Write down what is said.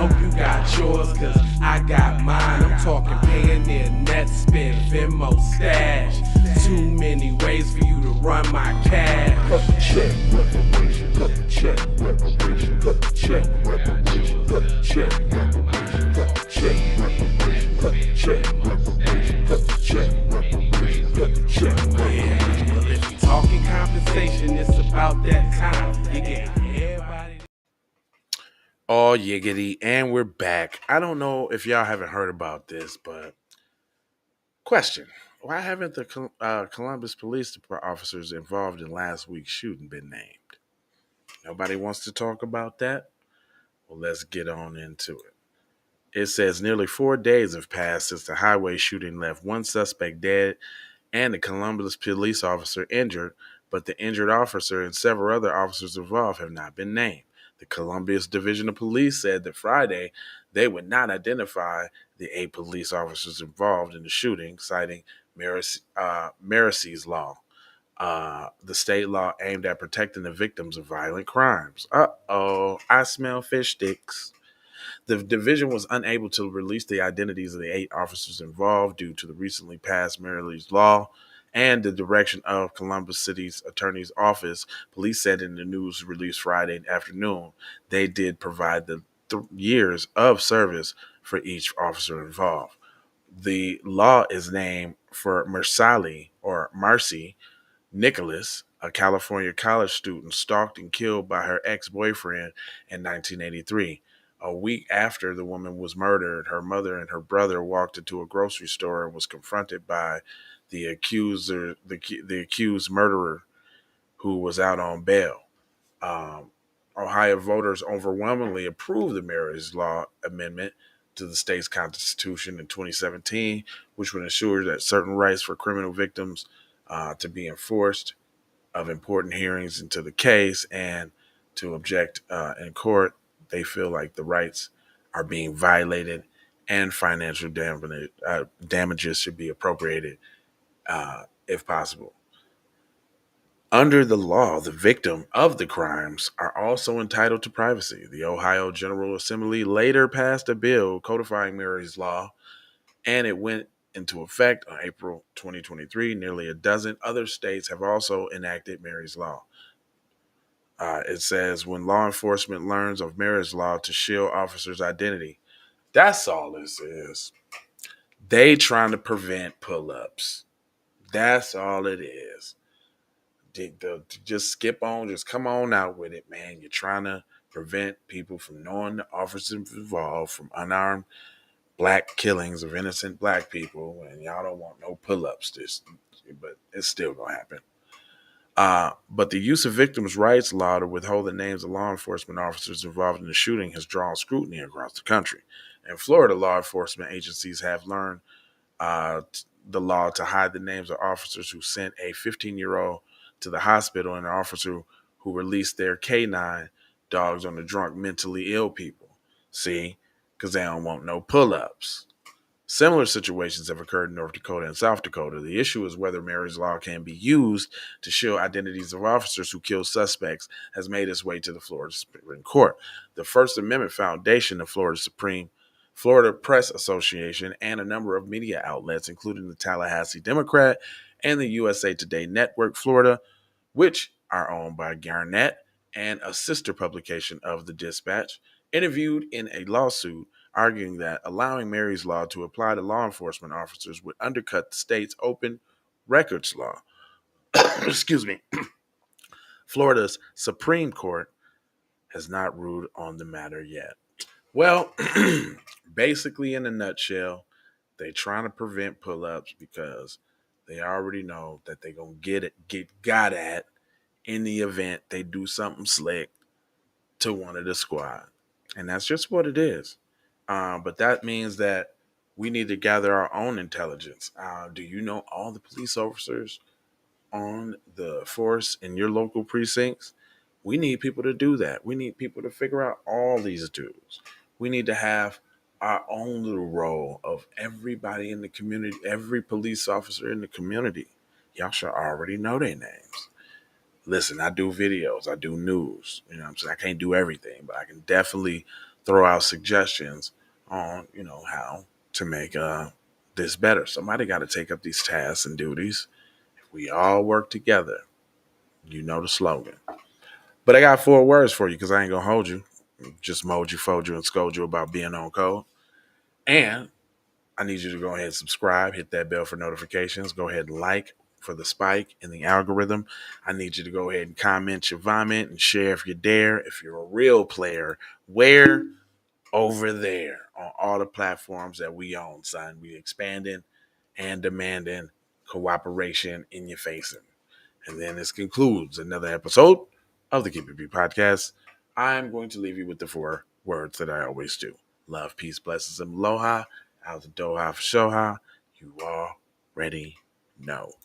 hope you got yours, cause I got mine. I'm talking Payoneer, Netspend, Venmo, Stash. Too many ways for you to run my cash. Check reparations, check reparations, check reparations, check reparations, check reparations, check reparations, check reparations, check reparations. Well, if you talking compensation, it's about that time. You get everybody. Oh, yiggity, and we're back. I don't know if y'all haven't heard about this, but question. Why haven't the Columbus police officers involved in last week's shooting been named? Nobody wants to talk about that? Well, let's get on into it. It says nearly 4 days have passed since the highway shooting left one suspect dead and the Columbus police officer injured, but the injured officer and several other officers involved have not been named. The Columbus Division of Police said that Friday they would not identify the 8 police officers involved in the shooting, citing Marsy's law, the state law aimed at protecting the victims of violent crimes. Uh-oh, I smell fish sticks. The division was unable to release the identities of the 8 officers involved due to the recently passed Maryland's law and the direction of Columbus City's attorney's office. Police said in the news released Friday afternoon they did provide the years of service for each officer involved. The law is named for Marsy Nicholas, a California college student stalked and killed by her ex-boyfriend in 1983. A week after the woman was murdered, her mother and her brother walked into a grocery store and was confronted by the the accused murderer, who was out on bail. Um, Ohio voters overwhelmingly approved the marriage law amendment to the state's constitution in 2017, which would ensure that certain rights for criminal victims to be enforced, of important hearings into the case, and to object in court. They feel like the rights are being violated and financial damages should be appropriated if possible. Under the law, the victim of the crimes are also entitled to privacy. The Ohio General Assembly later passed a bill codifying Mary's law, and it went into effect on April 2023. Nearly a dozen other states have also enacted Mary's law. It says when law enforcement learns of marriage law to shield officers' identity. That's all this is. They trying to prevent pull-ups. That's all it is. Just skip on, just come on out with it, man. You're trying to prevent people from knowing the officers involved from unarmed black killings of innocent black people, and y'all don't want no pull-ups. But it's still gonna happen. But the use of victims' rights law to withhold the names of law enforcement officers involved in the shooting has drawn scrutiny across the country. In Florida, law enforcement agencies have learned the law to hide the names of officers who sent a 15-year-old to the hospital and an officer who released their canine dogs on the drunk, mentally ill people. See? Because they don't want no pull-ups. Similar situations have occurred in North Dakota and South Dakota. The issue is whether marriage law can be used to shield identities of officers who kill suspects has made its way to the Florida Supreme Court. The First Amendment Foundation of Florida Press Association, and a number of media outlets, including the Tallahassee Democrat and the USA Today Network Florida, which are owned by Garnett and a sister publication of the Dispatch, interviewed in a lawsuit arguing that allowing Mary's law to apply to law enforcement officers would undercut the state's open records law. Excuse me. Florida's Supreme Court has not ruled on the matter yet. Well, basically, in a nutshell, they trying to prevent pull-ups because they already know that they're gonna get got at in the event they do something slick to one of the squad, and that's just what it is. But that means that we need to gather our own intelligence. Do you know all the police officers on the force in your local precincts? We need people to do that. We need people to figure out all these dudes. We need to have our own little role of everybody in the community, every police officer in the community. Y'all should already know their names. Listen, I do videos, I do news. You know what I'm saying? I can't do everything, but I can definitely throw out suggestions on, how to make this better. Somebody got to take up these tasks and duties. If we all work together, you know the slogan. But I got 4 words for you because I ain't going to hold you. Just mold you, fold you, and scold you about being on code. And I need you to go ahead and subscribe, hit that bell for notifications. Go ahead and like for the spike in the algorithm. I need you to go ahead and comment your vomit and share if you dare. If you're a real player, where? Over there on all the platforms that we own, son. We expanding and demanding cooperation in your facing. And then this concludes another episode of the Keep It Beat podcast. I'm going to leave you with the 4 words that I always do. Love, peace, blessings, and aloha. Out the doha for shoha. You already know.